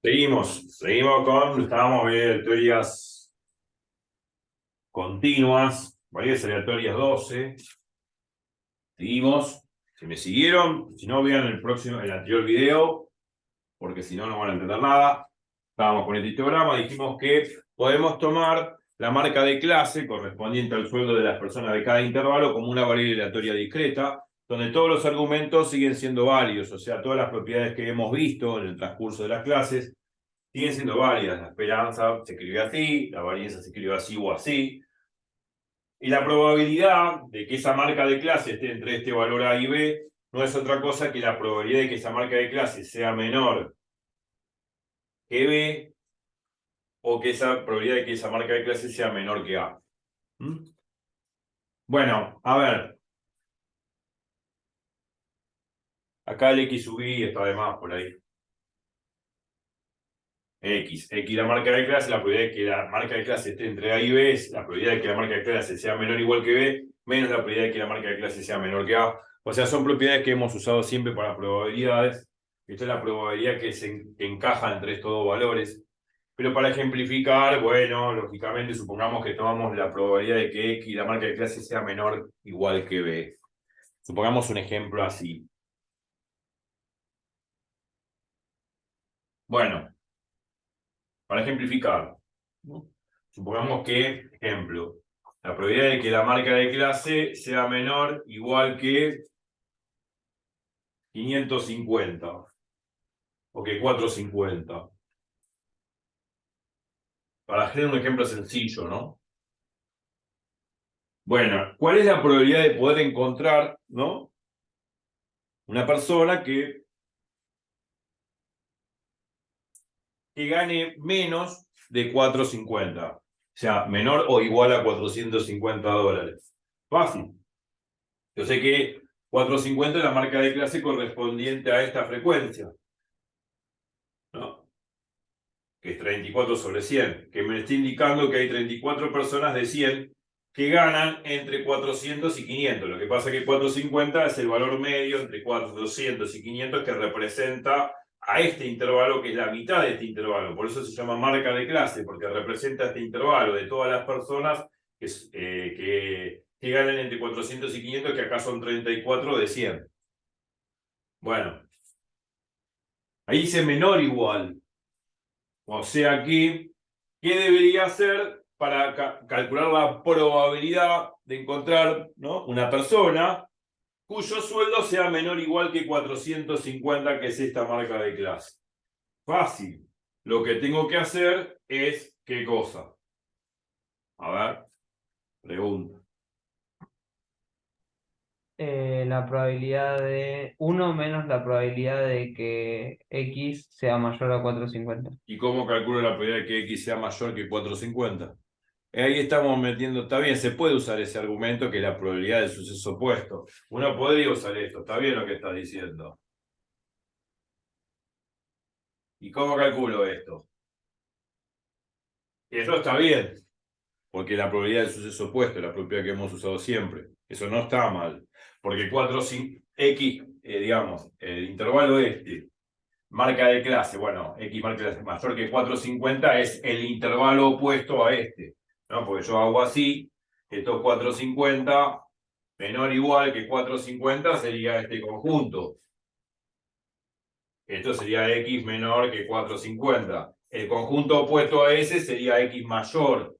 Estábamos viendo teorías continuas, varias aleatorias 12. Seguimos, si me siguieron, si no vean el anterior video, porque si no, no van a entender nada. Estábamos con el histograma, dijimos que podemos tomar la marca de clase correspondiente al sueldo de las personas de cada intervalo como una variable aleatoria discreta, donde todos los argumentos siguen siendo válidos, o sea, todas las propiedades que hemos visto en el transcurso de las clases siguen siendo válidas. La esperanza se escribe así, la varianza se escribe así o así. Y la probabilidad de que esa marca de clase esté entre este valor A y B no es otra cosa que la probabilidad de que esa marca de clase sea menor que B o que esa probabilidad de que esa marca de clase sea menor que A. Bueno, a ver. Acá el X sub I está de más por ahí. X la marca de clase, la probabilidad de que la marca de clase esté entre A y B es la probabilidad de que la marca de clase sea menor o igual que B, menos la probabilidad de que la marca de clase sea menor que A. O sea, son propiedades que hemos usado siempre para probabilidades. Esta es la probabilidad que encaja entre estos dos valores. Pero para ejemplificar, bueno, lógicamente supongamos que tomamos la probabilidad de que X, la marca de clase, sea menor o igual que B. Supongamos un ejemplo así. Bueno, para ejemplificar, ¿no? Supongamos que, ejemplo, la probabilidad de que la marca de clase sea menor o igual que 550 o que 450. Para hacer un ejemplo sencillo, ¿no? Bueno, ¿cuál es la probabilidad de poder encontrar, ¿no? Una persona que gane menos de 450? O sea, menor o igual a $450. Fácil. Yo sé que 450 es la marca de clase correspondiente a esta frecuencia, ¿no? Que es 34/100, que me está indicando que hay 34 personas de 100 que ganan entre 400 y 500. Lo que pasa es que 450 es el valor medio entre 400 y 500 que representa a este intervalo, que es la mitad de este intervalo. Por eso se llama marca de clase, porque representa este intervalo de todas las personas que ganan entre 400 y 500, que acá son 34 de 100. Bueno, ahí dice menor igual. O sea que, ¿qué debería hacer para calcular la probabilidad de encontrar, ¿no?, una persona cuyo sueldo sea menor o igual que 450, que es esta marca de clase? Fácil. Lo que tengo que hacer es, ¿qué cosa? A ver, pregunta. La probabilidad de 1 menos la probabilidad de que X sea mayor a 450. ¿Y cómo calculo la probabilidad de que X sea mayor que 450? Ahí estamos metiendo, está bien, se puede usar ese argumento, que es la probabilidad del suceso opuesto. Uno podría usar esto, está bien lo que está diciendo. ¿Y cómo calculo esto? Eso está bien, porque la probabilidad del suceso opuesto es la propiedad que hemos usado siempre. Eso no está mal, porque 4, 5, X, digamos, el intervalo este, marca de clase, bueno, X marca de clase mayor que 450 es el intervalo opuesto a este, ¿no? Porque yo hago así, esto es 450, menor o igual que 450 sería este conjunto. Esto sería X menor que 450. El conjunto opuesto a ese sería X mayor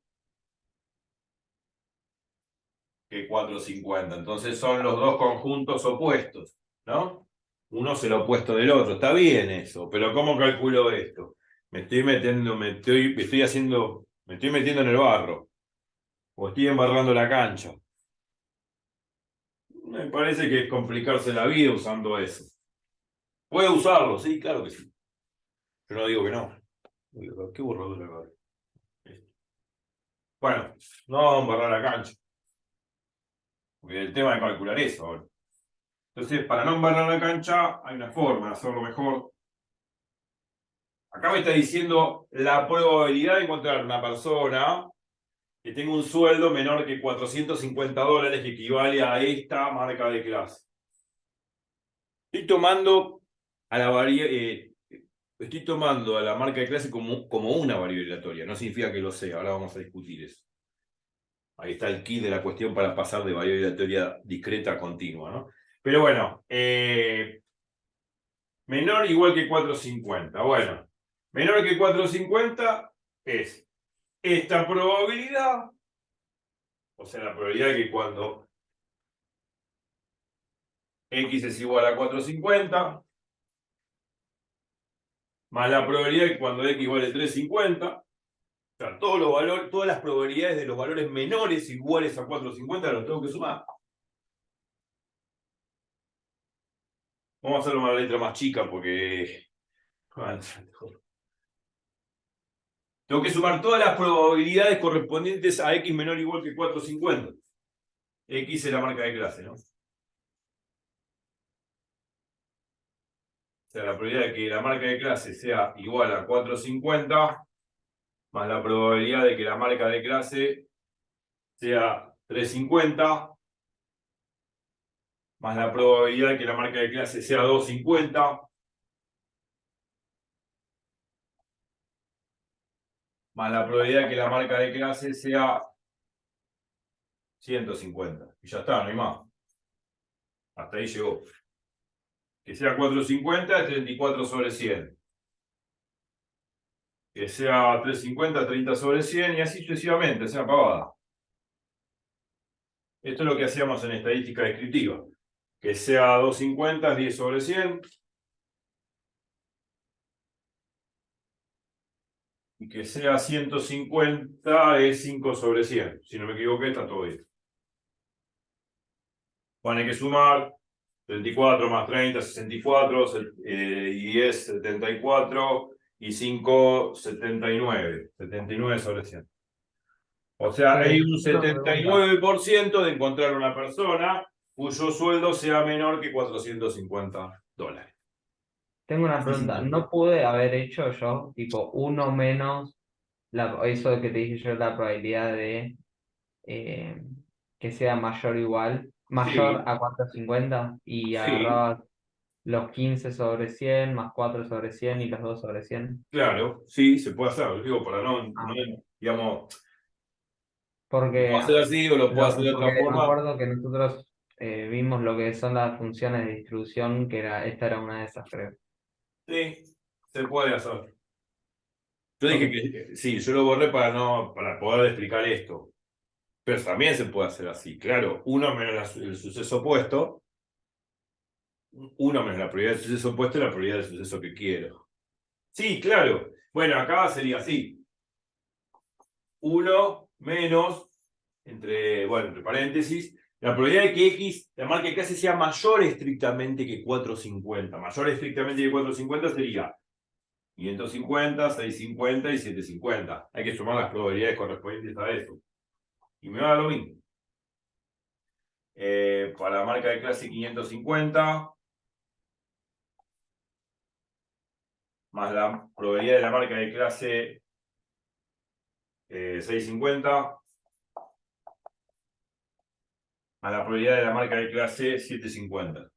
que 450. Entonces son los dos conjuntos opuestos, ¿no? Uno es el opuesto del otro. Está bien eso, pero ¿cómo calculo esto? Me estoy metiendo en el barro. O estoy embarrando la cancha. Me parece que es complicarse la vida usando eso. ¿Puede usarlo? Sí, claro que sí. Yo no digo que no. Qué borradura, cabrón. Bueno, no vamos a embarrar la cancha, porque el tema es calcular eso ahora. Entonces, para no embarrar la cancha, hay una forma de hacerlo mejor. Acá me está diciendo la probabilidad de encontrar una persona que tenga un sueldo menor que $450, que equivale a esta marca de clase. Estoy tomando a la estoy tomando a la marca de clase como una variable aleatoria, no significa que lo sea, ahora vamos a discutir eso. Ahí está el key de la cuestión para pasar de variable aleatoria discreta a continua, ¿no? Pero bueno, menor o igual que 450. Bueno, menor que 450 es esta probabilidad, o sea, la probabilidad de que cuando x es igual a 450, más la probabilidad de que cuando x vale 350, o sea, todos los valores, todas las probabilidades de los valores menores iguales a 450 los tengo que sumar. Vamos a hacerlo con la letra más chica porque... Tengo que sumar todas las probabilidades correspondientes a x menor o igual que 450. X es la marca de clase, ¿no? O sea, la probabilidad de que la marca de clase sea igual a 450 más la probabilidad de que la marca de clase sea 350 más la probabilidad de que la marca de clase sea 250 más la probabilidad de que la marca de clase sea 150. Y ya está, no hay más. Hasta ahí llegó. Que sea 450 es 34 sobre 100. Que sea 350, 30 sobre 100 y así sucesivamente, sea pavada. Esto es lo que hacíamos en estadística descriptiva. Que sea 250 es 10 sobre 100. Y que sea 150 es 5 sobre 100. Si no me equivoqué, está todo bien. Van a que sumar 34 más 30, 64, y 10, 74, y 5, 79. 79 sobre 100. O sea, hay un Una pregunta. 79% de encontrar una persona cuyo sueldo sea menor que $450. Tengo una Así pregunta. simple. ¿No pude haber hecho yo, tipo, uno menos eso que te dije yo, la probabilidad de eh, que sea mayor o igual, mayor Sí, a 450 y sí, agarrabas los 15 sobre 100 más 4 sobre 100 y los 2 sobre 100? claro, sí, se puede hacer. Digo, para Ah, digamos, lo puedo porque, hacer así o lo puedo hacer de porque otra me forma. acuerdo que nosotros vimos lo que son las funciones de distribución, que esta era una de esas, creo. Sí, se puede hacer. Yo dije Ok. que sí, yo lo borré para poder explicar esto. Pero también se puede hacer así, claro. Uno menos el suceso opuesto, uno menos la probabilidad del suceso opuesto y la probabilidad del suceso que quiero. Sí, claro. Bueno, acá sería así. Uno menos, entre paréntesis, la probabilidad de que X, la marca de clase, sea mayor estrictamente que 450. Mayor estrictamente que 450 sería 550, 650 y 750. Hay que sumar las probabilidades correspondientes a eso. Y me va a dar lo mismo. Para la marca de clase 550, más la probabilidad de la marca de clase 650, más la probabilidad de la marca de clase 750.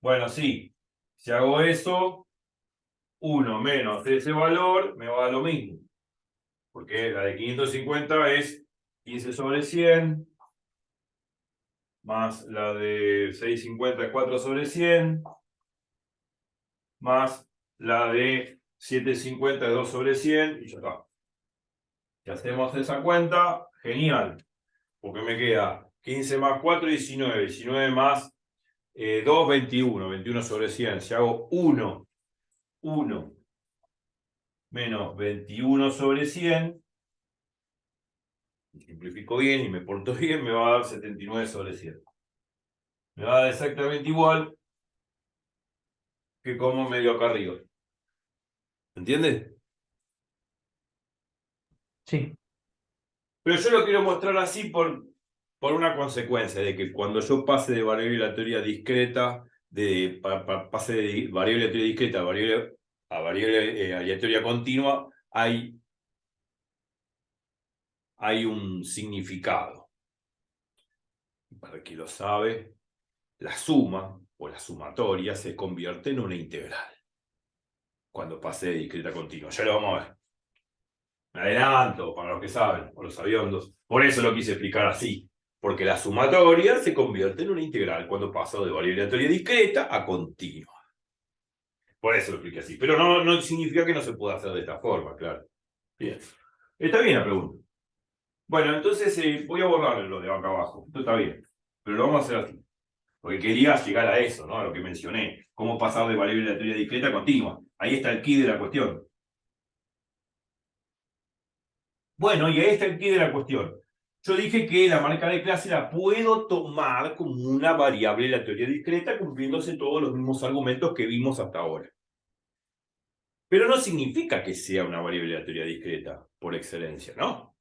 Bueno, sí, si hago eso, 1 menos ese valor me va a dar lo mismo. Porque la de 550 es 15 sobre 100, más la de 650 es 4 sobre 100, más la de 750 es 2 sobre 100, y ya está. Si hacemos esa cuenta, genial, porque me queda 15 más 4, 19, 19 más 2, 21, 21 sobre 100. Si hago 1 menos 21 sobre 100, y simplifico bien y me porto bien, me va a dar 79 sobre 100. Me va a dar exactamente igual que como medio acá arriba. ¿Entiendes? Sí, Pero yo lo quiero mostrar así por una consecuencia, de que cuando yo pase de variable aleatoria discreta, pase de variable aleatoria discreta a variable aleatoria continua, hay un significado. Para el que lo sabe, la suma o la sumatoria se convierte en una integral. cuando pase de discreta a continua. Ya lo vamos a ver. Me adelanto para los que saben, o los sabiondos. Por eso lo quise explicar así. Porque la sumatoria se convierte en una integral cuando pasa de variable aleatoria discreta a continua. Por eso lo expliqué así. Pero no significa que no se pueda hacer de esta forma, claro. Bien. Está bien la pregunta. Bueno, entonces voy a borrarle lo de acá abajo. Esto está bien. Pero lo vamos a hacer así. Porque quería llegar a eso, ¿no? A lo que mencioné. Cómo pasar de variable aleatoria discreta a continua. Ahí está el quid de la cuestión. Bueno, y ahí está el quid de la cuestión. Yo dije que la marca de clase la puedo tomar como una variable aleatoria discreta cumpliéndose todos los mismos argumentos que vimos hasta ahora. Pero no significa que sea una variable aleatoria discreta por excelencia, ¿no?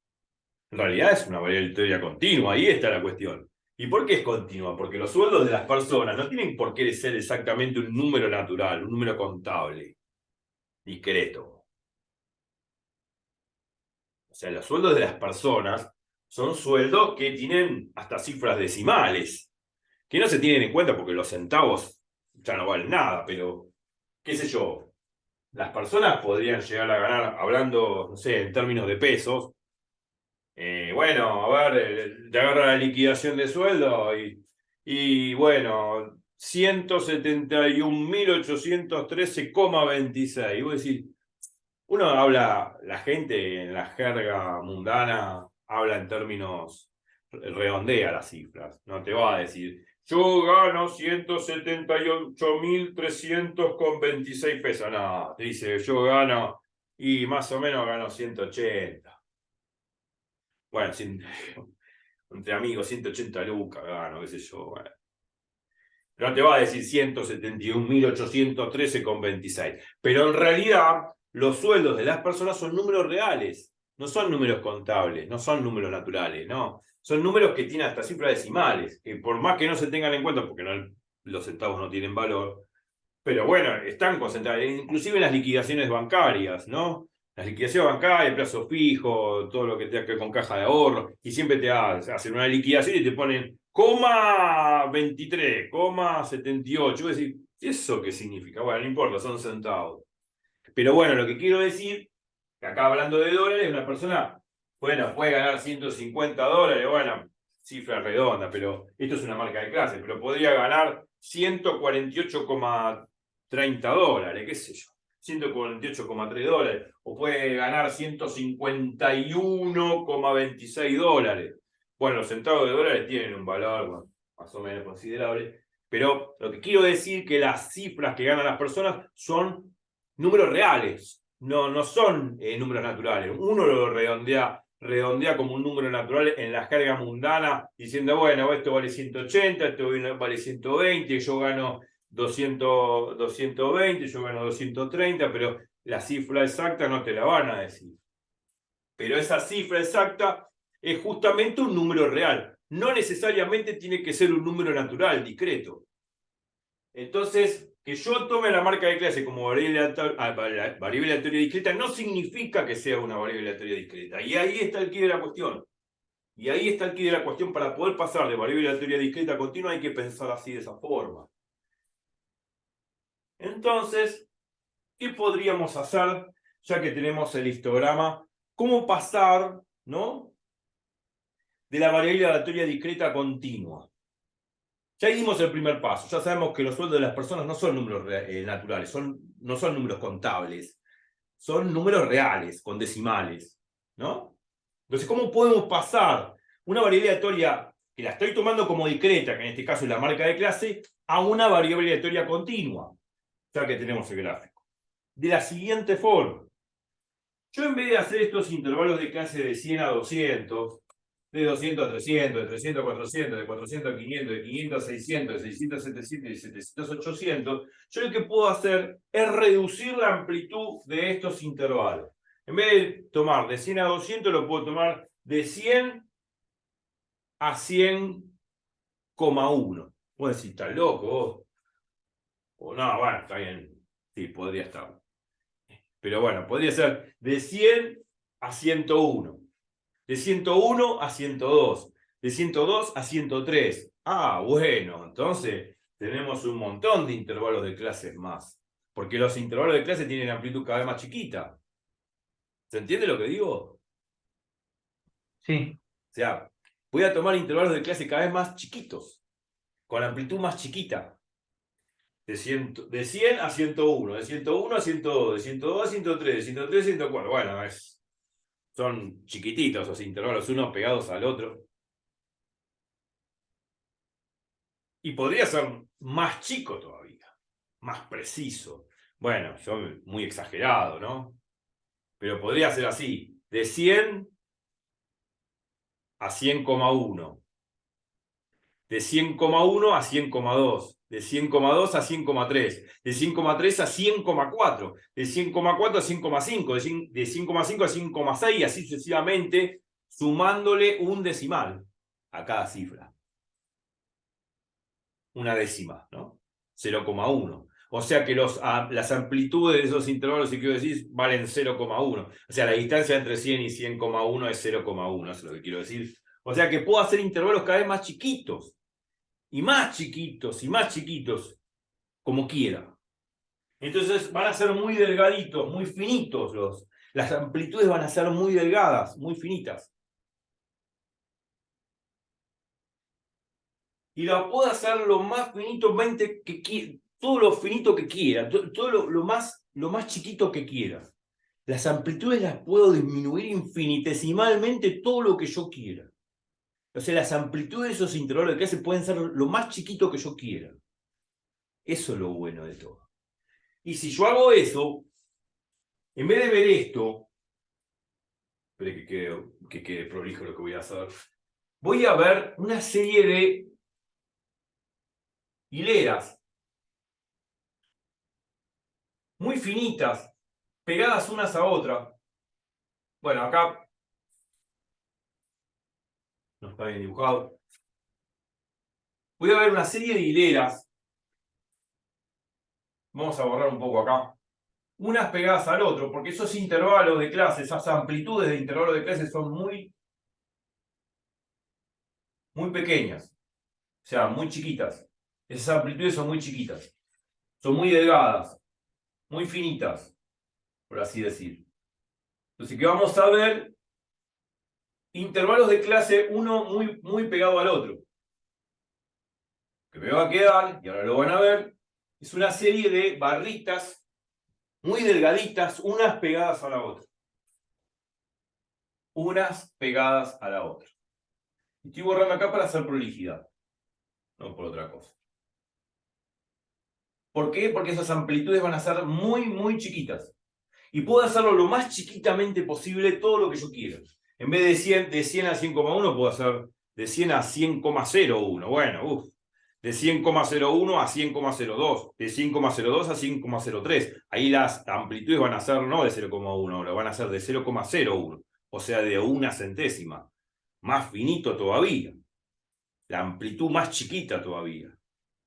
En realidad es una variable aleatoria continua, ahí está la cuestión. ¿Y por qué es continua? Porque los sueldos de las personas no tienen por qué ser exactamente un número natural, un número contable, discreto. O sea, los sueldos de las personas son sueldos que tienen hasta cifras decimales, que no se tienen en cuenta porque los centavos ya no valen nada, pero, qué sé yo, las personas podrían llegar a ganar, hablando, no sé, en términos de pesos, bueno, a ver, te agarra la liquidación de sueldo y bueno, 171.813,26. Y vos decís, uno habla, la gente en la jerga mundana habla en términos, redondea las cifras, no te va a decir, yo gano 178.300,26 pesos. No, te dice, yo gano y más o menos gano 180. Bueno, entre amigos, 180 lucas gano, qué sé yo. Bueno. No te va a decir 171.813,26. Pero en realidad, los sueldos de las personas son números reales. No son números contables, no son números naturales, no. Son números que tienen hasta cifras decimales, que por más que no se tengan en cuenta, porque los centavos no tienen valor, pero bueno, están concentrados, inclusive en las liquidaciones bancarias, ¿no? Las liquidaciones bancarias, plazo fijo, todo lo que tenga que ver con caja de ahorro, y siempre te hacen una liquidación y te ponen coma 23, coma 78. Voy a decir, ¿eso qué significa? Bueno, no importa, son centavos. Pero bueno, lo que quiero decir, que acá hablando de dólares, una persona, bueno, puede ganar $150, bueno, cifra redonda, pero esto es una marca de clase, pero podría ganar 148,30 dólares, qué sé yo, 148,3 dólares, o puede ganar 151,26 dólares. Bueno, los centavos de dólares tienen un valor, bueno, más o menos considerable, pero lo que quiero decir es que las cifras que ganan las personas son números reales, no son números naturales. Uno lo redondea como un número natural en la jerga mundana, diciendo, bueno, esto vale 180, esto vale 120, yo gano 220, yo gano 230, pero la cifra exacta no te la van a decir. Pero esa cifra exacta es justamente un número real. No necesariamente tiene que ser un número natural, discreto. Entonces, que yo tome la marca de clase como variable aleatoria discreta no significa que sea una variable aleatoria discreta. Y ahí está el quid de la cuestión. Y ahí está el quid de la cuestión. Para poder pasar de variable aleatoria discreta a continua hay que pensar así, de esa forma. Entonces, ¿qué podríamos hacer? Ya que tenemos el histograma, ¿cómo pasar, ¿no?, de la variable aleatoria discreta a continua? Ya dimos el primer paso, ya sabemos que los sueldos de las personas no son números naturales, no son números contables, son números reales, con decimales, ¿no? Entonces, ¿cómo podemos pasar una variable aleatoria que la estoy tomando como discreta, que en este caso es la marca de clase, a una variable aleatoria continua? Ya que tenemos el gráfico. De la siguiente forma. Yo en vez de hacer estos intervalos de clase de 100 a 200, de 200 a 300, de 300 a 400, de 400 a 500, de 500 a 600, de 600 a 700 y de 700 a 800, yo lo que puedo hacer es reducir la amplitud de estos intervalos. En vez de tomar de 100 a 200, lo puedo tomar de 100 a 100,1. Vos decís, ¿estás loco vos? O no, bueno, está bien. Sí, podría estar. Pero bueno, podría ser de 100 a 101. De 101 a 102, de 102 a 103. Ah, bueno, entonces tenemos un montón de intervalos de clases más. Porque los intervalos de clase tienen amplitud cada vez más chiquita. ¿Se entiende lo que digo? Sí, O sea, voy a tomar intervalos de clase cada vez más chiquitos, con amplitud más chiquita. De 100 a 101, de 101 a 102, de 102 a 103, de 103 a 104. Bueno, son chiquititos esos intervalos, unos pegados al otro. Y podría ser más chico todavía, más preciso. Bueno, yo muy exagerado, ¿no? Pero podría ser así, de 100 a 100,1, de 100,1 a 100,2, de 100,2 a 100,3, de 100,3 a 100,4, de 100,4 a 100,5, de 100,5 a 100,6 y así sucesivamente, sumándole un decimal a cada cifra. Una décima, ¿no? 0,1. O sea que las amplitudes de esos intervalos, si quiero decir, valen 0,1. O sea, la distancia entre 100 y 100,1 es 0,1, eso es lo que quiero decir. O sea que puedo hacer intervalos cada vez más chiquitos, y más chiquitos, y más chiquitos, como quiera. Entonces van a ser muy delgaditos, muy finitos las amplitudes van a ser muy delgadas, muy finitas. Y la puedo hacer lo más finitamente que quiera, todo lo finito que quiera, todo lo más chiquito que quiera. Las amplitudes las puedo disminuir infinitesimalmente todo lo que yo quiera. O sea, las amplitudes de esos intervalos de clase pueden ser lo más chiquito que yo quiera. Eso es lo bueno de todo. Y si yo hago eso, en vez de ver esto, espere que quede prolijo lo que voy a hacer, voy a ver una serie de hileras muy finitas, pegadas unas a otras. Bueno, acá no está bien dibujado. Voy a ver una serie de hileras. Vamos a borrar un poco acá. Unas pegadas al otro, porque esos intervalos de clase, esas amplitudes de intervalos de clase son muy pequeñas. O sea, muy chiquitas. Esas amplitudes son muy chiquitas. Son muy delgadas, muy finitas, por así decir. Entonces, ¿qué vamos a ver? Intervalos de clase, uno muy pegado al otro. Que me va a quedar, y ahora lo van a ver, es una serie de barritas muy delgaditas, unas pegadas a la otra. Unas pegadas a la otra. Estoy borrando acá para hacer prolijidad, no por otra cosa. ¿Por qué? Porque esas amplitudes van a ser muy chiquitas. Y puedo hacerlo lo más chiquitamente posible todo lo que yo quiera. En vez de 100 a 100,1 puedo hacer de 100 a 100,01. Bueno, de 100,01 a 100,02, de 100,02 a 100,03. Ahí las amplitudes van a ser no de 0,1 ahora, van a ser de 0,01, o sea, de una centésima. Más finito todavía. La amplitud más chiquita todavía.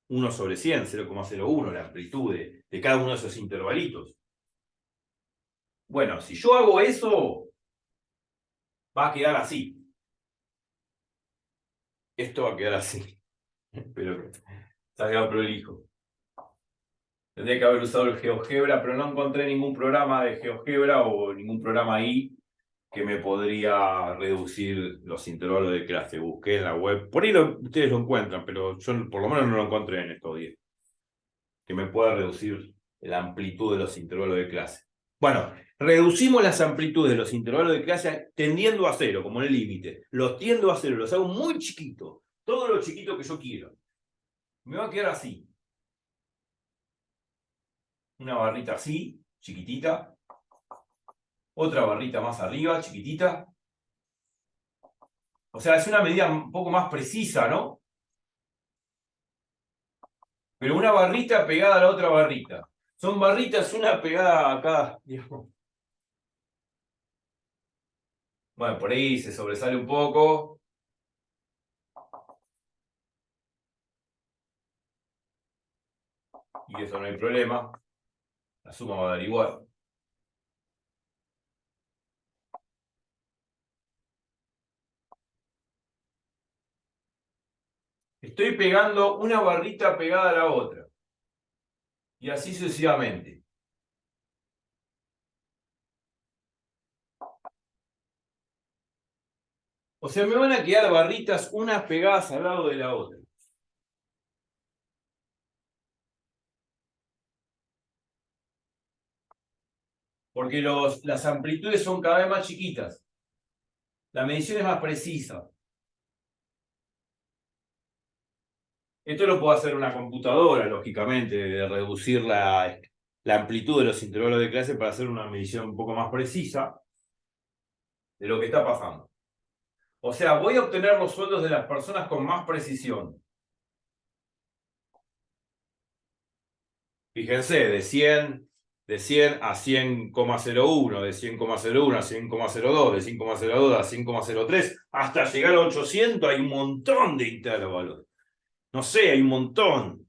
1 sobre 100, 0,01, la amplitud de cada uno de esos intervalitos. Bueno, si yo hago eso, va a quedar así. Esto va a quedar así. Pero salga prolijo. Tendría que haber usado el GeoGebra, pero no encontré ningún programa de GeoGebra o ningún programa ahí que me podría reducir los intervalos de clase. Busqué en la web. Por ahí ustedes lo encuentran, pero yo por lo menos no lo encontré en estos días. Que me pueda reducir la amplitud de los intervalos de clase. Bueno, reducimos las amplitudes de los intervalos de clase tendiendo a cero, como en el límite. Los tiendo a cero, los hago muy chiquitos. Todo lo chiquito que yo quiero. Me va a quedar así. Una barrita así, chiquitita. Otra barrita más arriba, chiquitita. O sea, es una medida un poco más precisa, ¿no? Pero una barrita pegada a la otra barrita. Son barritas, una pegada acá, digamos. Bueno, por ahí se sobresale un poco. Y eso no hay problema. La suma va a dar igual. Estoy pegando una barrita pegada a la otra. Y así sucesivamente. O sea, me van a quedar barritas unas pegadas al lado de la otra. Porque las amplitudes son cada vez más chiquitas. La medición es más precisa. Esto lo puede hacer una computadora, lógicamente, de reducir la amplitud de los intervalos de clase para hacer una medición un poco más precisa de lo que está pasando. O sea, voy a obtener los sueldos de las personas con más precisión. Fíjense, de 100 a 100,01, de 100,01 a 100,02, de 100,02 a 100,03, hasta llegar a 800 hay un montón de intervalos. No sé, hay un montón.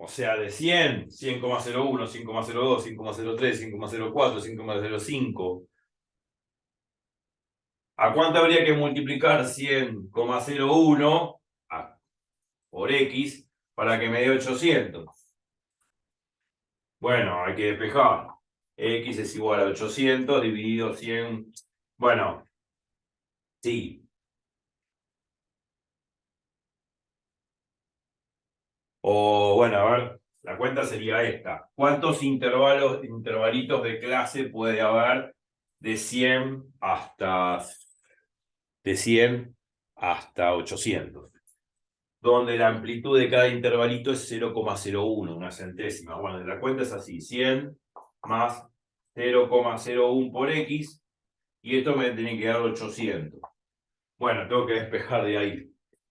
O sea, de 100, 100,01, 100,02, 100,03, 100,04, 5,05. ¿A cuánto habría que multiplicar 100,01 por X para que me dé 800? Bueno, hay que despejar. X es igual a 800 dividido 100. Bueno, sí. O bueno, a ver, la cuenta sería esta. ¿Cuántos intervalitos de clase puede haber de 100 hasta 800? Donde la amplitud de cada intervalito es 0,01, una centésima. Bueno, la cuenta es así, 100 más 0,01 por X, y esto me tiene que dar 800. Bueno, tengo que despejar de ahí.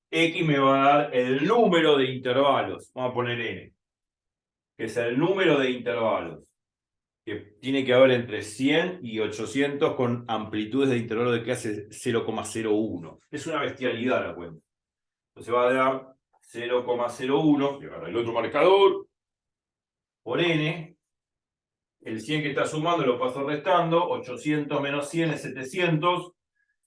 X me va a dar el número de intervalos, vamos a poner N, que es el número de intervalos que tiene que haber entre 100 y 800 con amplitudes de intervalo de clase 0,01. Es una bestialidad la cuenta. Entonces va a dar 0,01, le agarra el otro marcador, por N. El 100 que está sumando lo paso restando, 800 menos 100 es 700,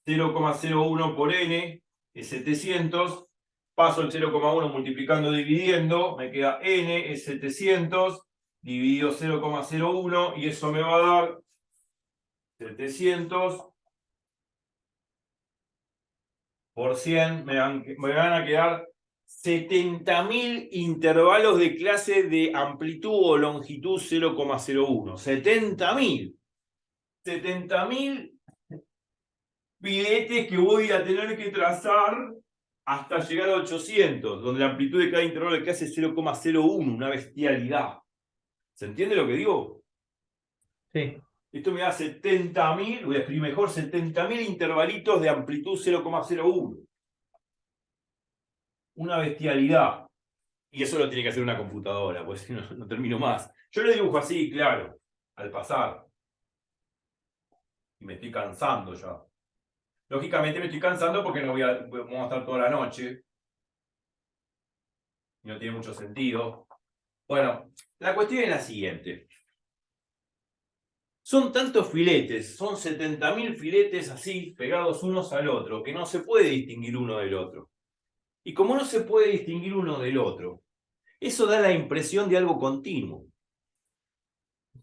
0,01 por N es 700, paso el 0,1 multiplicando, dividiendo, me queda N es 700, dividido 0,01, y eso me va a dar 700 por 100, me van a quedar 70.000 intervalos de clase de amplitud o longitud 0,01. 70.000. 70.000 piletes que voy a tener que trazar hasta llegar a 800, donde la amplitud de cada intervalo de clase es 0,01, una bestialidad. ¿Se entiende lo que digo? Sí. Esto me da 70.000, voy a escribir mejor, 70.000 intervalitos de amplitud 0,01. Una bestialidad. Y eso lo tiene que hacer una computadora, pues si no, no termino más. Yo lo dibujo así, claro, al pasar. Y me estoy cansando ya. Lógicamente me estoy cansando porque no vamos a estar toda la noche. Y no tiene mucho sentido. Bueno, la cuestión es la siguiente. Son tantos filetes, son 70.000 filetes así, pegados unos al otro, que no se puede distinguir uno del otro. Y como no se puede distinguir uno del otro, eso da la impresión de algo continuo.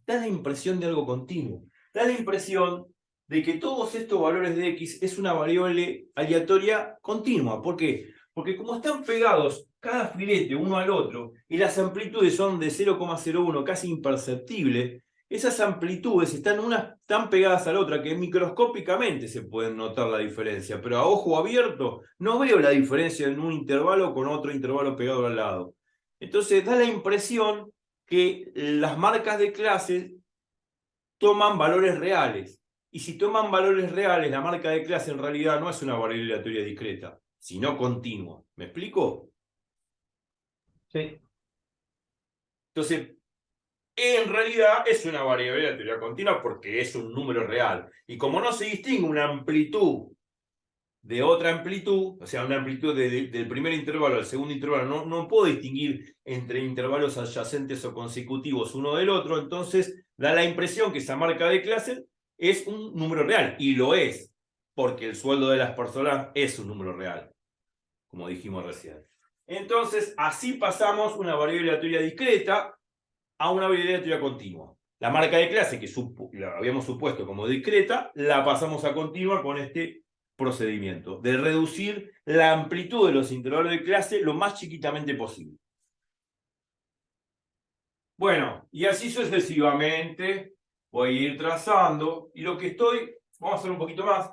Da la impresión de algo continuo. Da la impresión de que todos estos valores de X es una variable aleatoria continua. ¿Por qué? Porque como están pegados cada filete uno al otro y las amplitudes son de 0,01 casi imperceptible, esas amplitudes están unas tan pegadas a la otra que microscópicamente se pueden notar la diferencia, pero a ojo abierto no veo la diferencia en un intervalo con otro intervalo pegado al lado. Entonces da la impresión que las marcas de clase toman valores reales. Y si toman valores reales, la marca de clase en realidad no es una variable aleatoria discreta, sino continua. ¿Me explico? Sí. Entonces, en realidad es una variable aleatoria continua porque es un número real. Y como no se distingue una amplitud de otra amplitud, o sea, una amplitud del primer intervalo al segundo intervalo, no puedo distinguir entre intervalos adyacentes o consecutivos uno del otro, entonces da la impresión que esa marca de clase es un número real, y lo es, porque el sueldo de las personas es un número real, como dijimos recién. Entonces, así pasamos una variable aleatoria discreta a una variable aleatoria continua. La marca de clase, que la habíamos supuesto como discreta, la pasamos a continua con este procedimiento de reducir la amplitud de los intervalos de clase lo más chiquitamente posible. Bueno, y así sucesivamente voy a ir trazando, y lo que vamos a hacer un poquito más.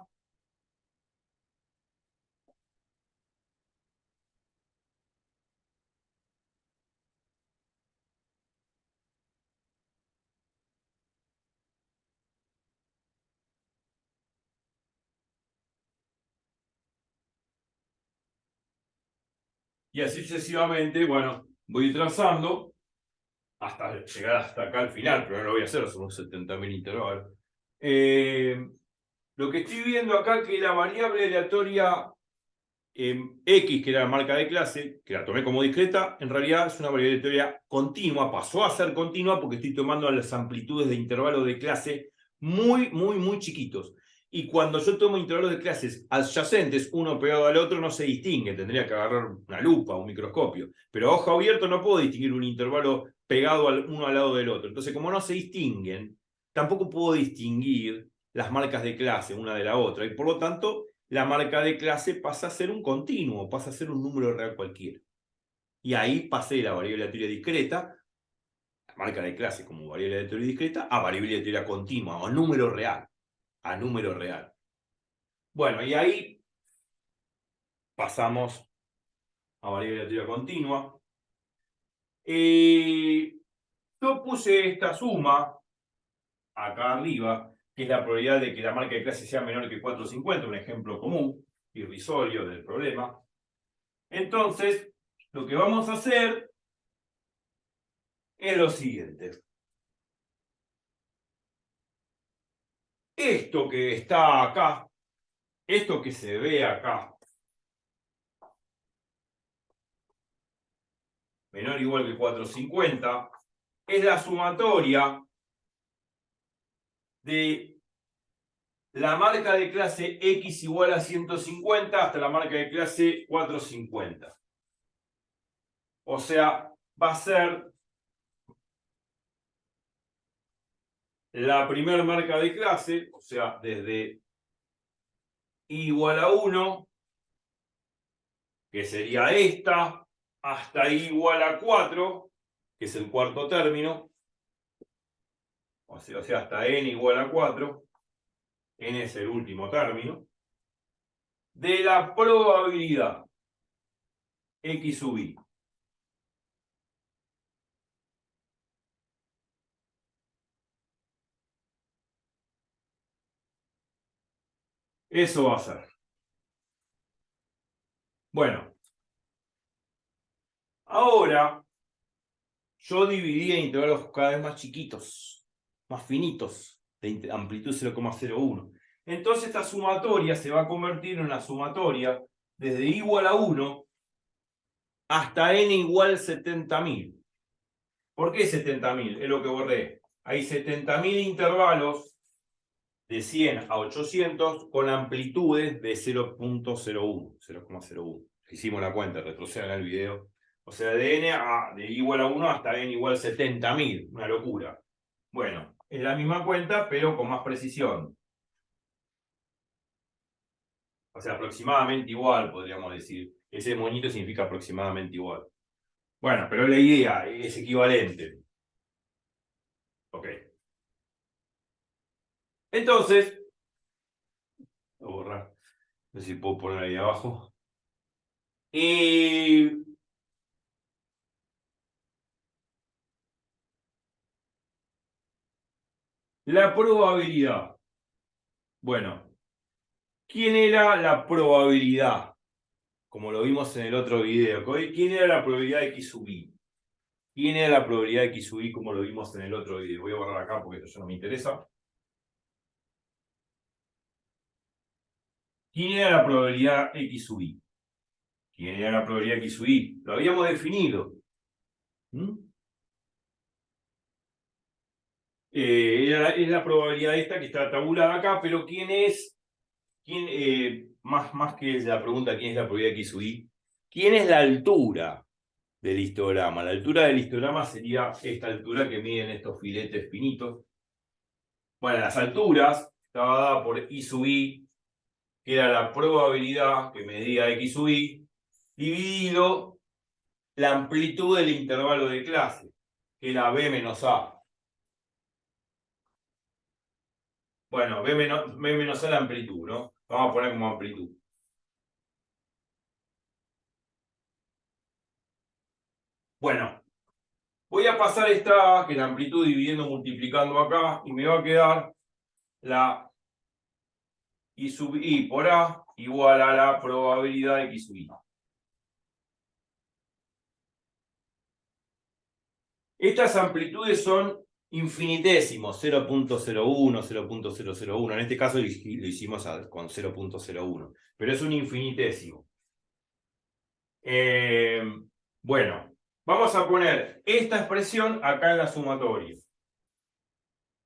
Y así sucesivamente, bueno, voy trazando hasta llegar hasta acá al final, pero no lo voy a hacer, son 70.000 intervalos. Lo que estoy viendo acá que la variable aleatoria X, que era la marca de clase, que la tomé como discreta, en realidad es una variable aleatoria continua, pasó a ser continua porque estoy tomando las amplitudes de intervalos de clase muy, muy, muy chiquitos. Y cuando yo tomo intervalos de clases adyacentes, uno pegado al otro, no se distingue. Tendría que agarrar una lupa, un microscopio. Pero a ojo abierto no puedo distinguir un intervalo pegado uno al lado del otro. Entonces, como no se distinguen, tampoco puedo distinguir las marcas de clase una de la otra. Y por lo tanto, la marca de clase pasa a ser un continuo, pasa a ser un número real cualquiera. Y ahí pasé la variable aleatoria discreta, la marca de clase como variable aleatoria discreta, a variable aleatoria continua, o número real. A número real. Bueno, y ahí pasamos a variable aleatoria continua. Yo puse esta suma acá arriba, que es la probabilidad de que la marca de clase sea menor que 450, un ejemplo común, irrisorio del problema. Entonces, lo que vamos a hacer es lo siguiente. Esto que está acá, esto que se ve acá, menor o igual que 450, es la sumatoria de la marca de clase X igual a 150 hasta la marca de clase 450. O sea, va a ser la primera marca de clase, o sea, desde I igual a 1, que sería esta, hasta I igual a 4, que es el cuarto término, o sea, hasta n igual a 4, n es el último término, de la probabilidad x sub i. Eso va a ser. Bueno, ahora yo dividí en intervalos cada vez más chiquitos, más finitos, de amplitud 0,01. Entonces esta sumatoria se va a convertir en una sumatoria desde i igual a 1 hasta n igual 70.000. ¿Por qué 70.000? Es lo que borré. Hay 70.000 intervalos de 100 a 800 con amplitudes de 0.01, 0,01. Hicimos la cuenta, retrocedan el video. O sea, de igual a 1 hasta n igual 70.000. Una locura. Bueno, es la misma cuenta, pero con más precisión. O sea, aproximadamente igual, podríamos decir. Ese monito significa aproximadamente igual. Bueno, pero la idea es equivalente. Ok. Entonces, voy a borrar. No sé si puedo poner ahí abajo. La probabilidad. Bueno, ¿quién era la probabilidad? Como lo vimos en el otro video. ¿Quién era la probabilidad de x sub i? ¿Quién era la probabilidad de x sub i como lo vimos en el otro video? Voy a borrar acá porque esto ya no me interesa. ¿Quién era la probabilidad x sub i? ¿Quién era la probabilidad x sub i? Lo habíamos definido. Es la probabilidad esta que está tabulada acá, pero ¿quién es? Más que la pregunta quién es la probabilidad de x sub i, ¿Quién es la altura del histograma? La altura del histograma sería esta altura que miden estos filetes finitos. Bueno, las alturas estaba dada por I sub I, que era la probabilidad que medía X sub I, dividido la amplitud del intervalo de clase, que era B menos A. Bueno, B menos A la amplitud, ¿no? Vamos a poner como amplitud. Bueno, voy a pasar esta A, que es la amplitud, dividiendo, multiplicando acá, y me va a quedar la I sub I por A igual a la probabilidad de X sub I. Estas amplitudes son infinitésimos, 0.01, 0.001. En este caso lo hicimos con 0.01, pero es un infinitésimo. Bueno, vamos a poner esta expresión acá en la sumatoria.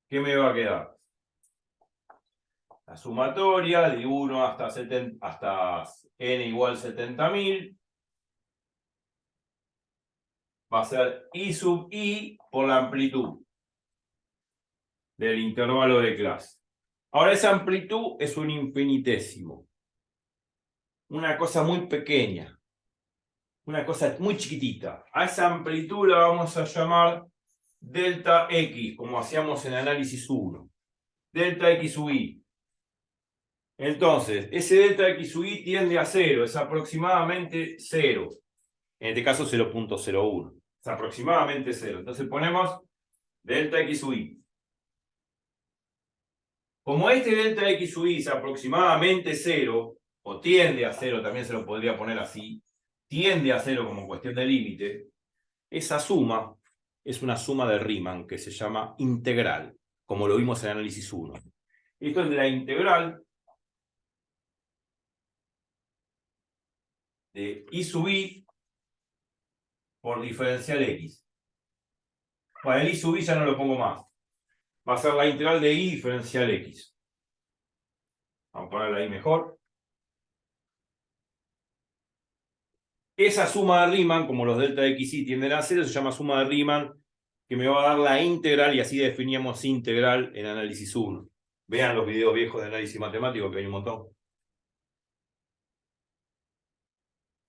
¿Qué me va a quedar? La sumatoria de 1 hasta n igual 70.000 va a ser I sub I por la amplitud del intervalo de clase. Ahora esa amplitud es un infinitésimo. Una cosa muy pequeña. Una cosa muy chiquitita. A esa amplitud la vamos a llamar delta X, como hacíamos en análisis 1. Delta X sub I. Entonces, ese delta X sub I tiende a 0, es aproximadamente 0. En este caso 0.01. Es aproximadamente 0. Entonces ponemos delta X sub I. Como este delta X sub I es aproximadamente 0, o tiende a 0, también se lo podría poner así, tiende a 0 como cuestión de límite, esa suma es una suma de Riemann que se llama integral, como lo vimos en análisis 1. Esto es de la integral de I sub I por diferencial X. Bueno, el I sub I ya no lo pongo más. Va a ser la integral de I diferencial X. Vamos a ponerla ahí mejor. Esa suma de Riemann, como los delta de XY tienden a 0, se llama suma de Riemann, que me va a dar la integral, y así definíamos integral en análisis 1. Vean los videos viejos de análisis matemático, que hay un montón.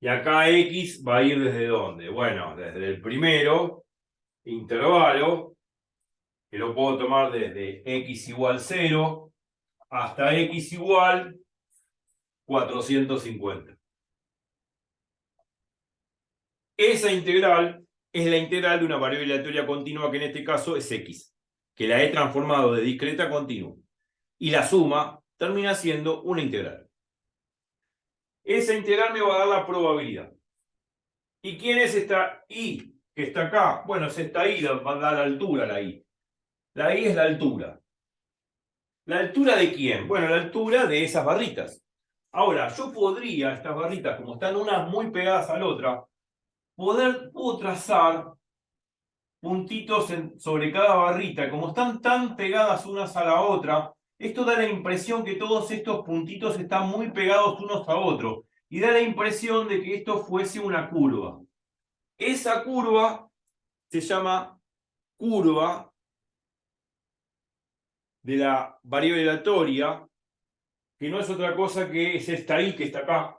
Y acá X va a ir desde ¿dónde? Bueno, desde el primero intervalo, que lo puedo tomar desde X igual 0 hasta X igual 450. Esa integral es la integral de una variable aleatoria continua, que en este caso es X, que la he transformado de discreta a continua. Y la suma termina siendo una integral. Esa integral me va a dar la probabilidad. ¿Y quién es esta I que está acá? Bueno, es esta I, va a dar la altura, la I. La I es la altura. ¿La altura de quién? Bueno, la altura de esas barritas. Ahora, yo podría, estas barritas, como están unas muy pegadas a la otra, puedo trazar puntitos sobre cada barrita. Como están tan pegadas unas a la otra, esto da la impresión que todos estos puntitos están muy pegados unos a otros. Y da la impresión de que esto fuese una curva. Esa curva se llama curva de la variable aleatoria, que no es otra cosa que es esta I que está acá.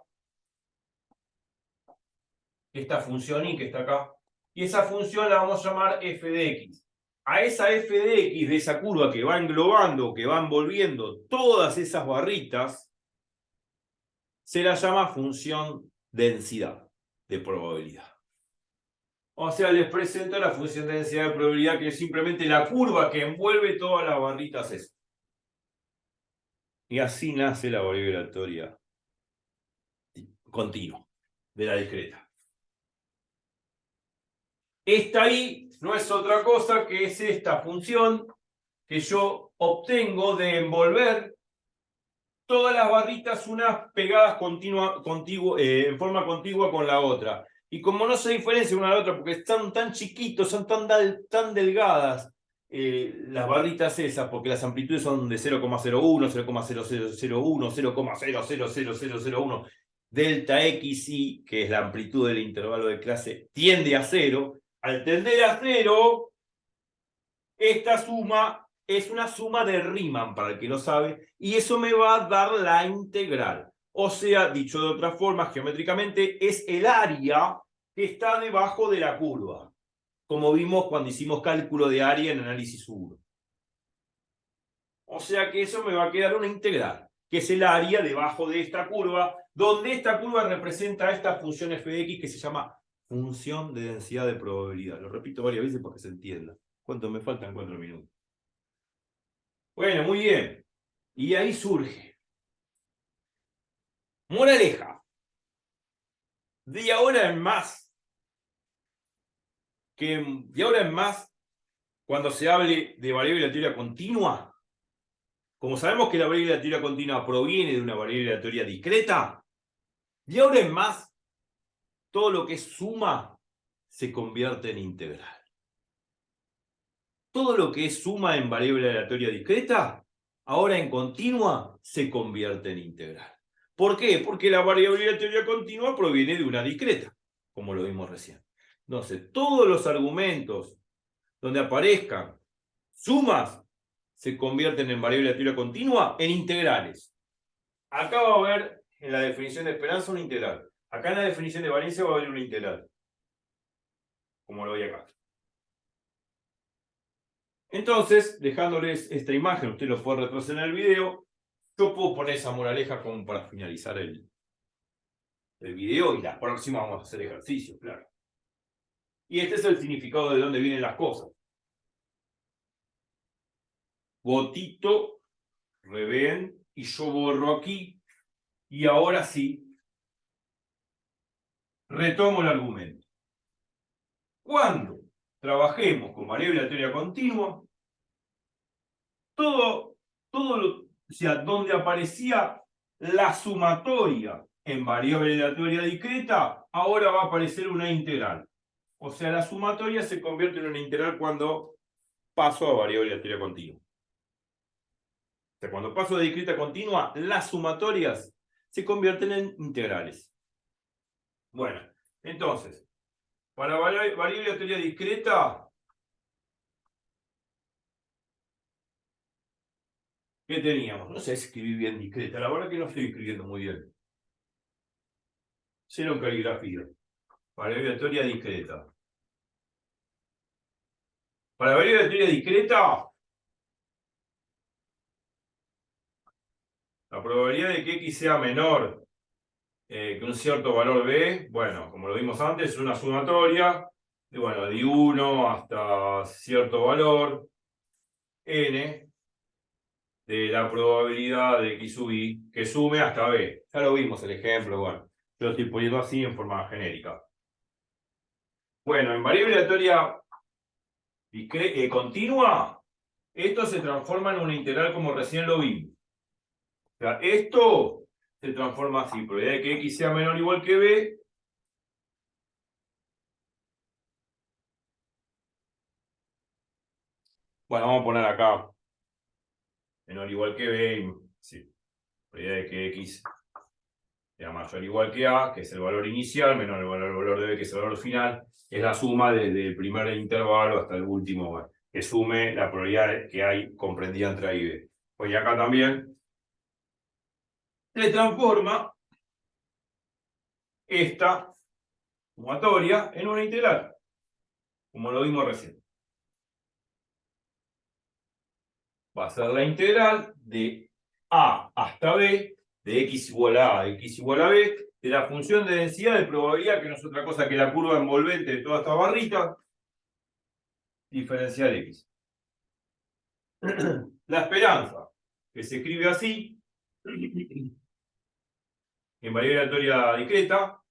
Esta función I que está acá. Y esa función la vamos a llamar f de x. A esa f de x de esa curva que va englobando, que va envolviendo todas esas barritas, se la llama función densidad de probabilidad. O sea, les presento la función de densidad de probabilidad, que es simplemente la curva que envuelve todas las barritas esas. Y así nace la variable aleatoria continua de la discreta. Esta I no es otra cosa que es esta función que yo obtengo de envolver todas las barritas unas pegadas en forma contigua con la otra. Y como no se diferencian una de la otra porque están tan chiquitos, son tan delgadas las barritas esas, porque las amplitudes son de 0,01, 0,0001, 0,00001, delta xi, que es la amplitud del intervalo de clase, tiende a 0. Al tender a 0, esta suma es una suma de Riemann, para el que no sabe, y eso me va a dar la integral. O sea, dicho de otra forma, geométricamente, es el área que está debajo de la curva, como vimos cuando hicimos cálculo de área en análisis 1. O sea que eso me va a quedar una integral, que es el área debajo de esta curva, donde esta curva representa esta función f de x que se llama función de densidad de probabilidad. Lo repito varias veces para que se entienda. ¿Cuánto me faltan? 4 minutos. Bueno, muy bien. Y ahí surge. Moraleja. De ahora en más, cuando se hable de variable de la teoría continua, como sabemos que la variable de la teoría continua proviene de una variable de la teoría discreta, de ahora en más, todo lo que es suma se convierte en integral. Todo lo que es suma en variable aleatoria discreta, ahora en continua, se convierte en integral. ¿Por qué? Porque la variable aleatoria continua proviene de una discreta, como lo vimos recién. Entonces, todos los argumentos donde aparezcan sumas se convierten en variable aleatoria continua en integrales. Acá va a haber en la definición de esperanza una integral. Acá en la definición de Valencia va a haber una integral. Como lo voy acá. Entonces, dejándoles esta imagen, usted lo puede retroceder en el video, yo puedo poner esa moraleja como para finalizar el video y la próxima vamos a hacer ejercicio, claro. Y este es el significado de dónde vienen las cosas. Botito, revén, y yo borro aquí, y ahora sí, retomo el argumento. Cuando trabajemos con variable aleatoria continua, o sea, donde aparecía la sumatoria en variable aleatoria discreta, ahora va a aparecer una integral. O sea, la sumatoria se convierte en una integral cuando paso a variable aleatoria continua. O sea, cuando paso de discreta a continua, las sumatorias se convierten en integrales. Bueno, entonces, para variable aleatoria discreta, ¿qué teníamos? No sé si escribí bien discreta, la verdad que no estoy escribiendo muy bien. Cero en caligrafía. Variable aleatoria discreta. Para variable aleatoria discreta, la probabilidad de que x sea menor que un cierto valor b, bueno, como lo vimos antes, es una sumatoria de, bueno, de 1 hasta cierto valor, n, de la probabilidad de x sub i, que sume hasta b. Ya lo vimos el ejemplo, bueno, yo lo estoy poniendo así en forma genérica. Bueno, en variable aleatoria continua, esto se transforma en una integral como recién lo vimos. O sea, esto se transforma así, probabilidad de que x sea menor o igual que b. Bueno, vamos a poner acá menor o igual que b, sí. Probabilidad de que x sea mayor o igual que a, que es el valor inicial, menor el valor de b, que es el valor final, es la suma desde el primer intervalo hasta el último, que sume la probabilidad que hay comprendida entre a y b. Pues y acá también se transforma esta sumatoria en una integral, como lo vimos recién. Va a ser la integral de a hasta b, de x igual a x igual a b, de la función de densidad de probabilidad, que no es otra cosa que la curva envolvente de toda esta barrita, diferencial x. La esperanza, que se escribe así, en variable aleatoria discreta,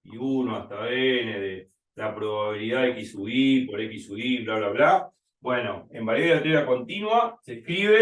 y 1 hasta n de la probabilidad x sub i por x sub i, bla, bla, bla. Bueno, en variable aleatoria continua se escribe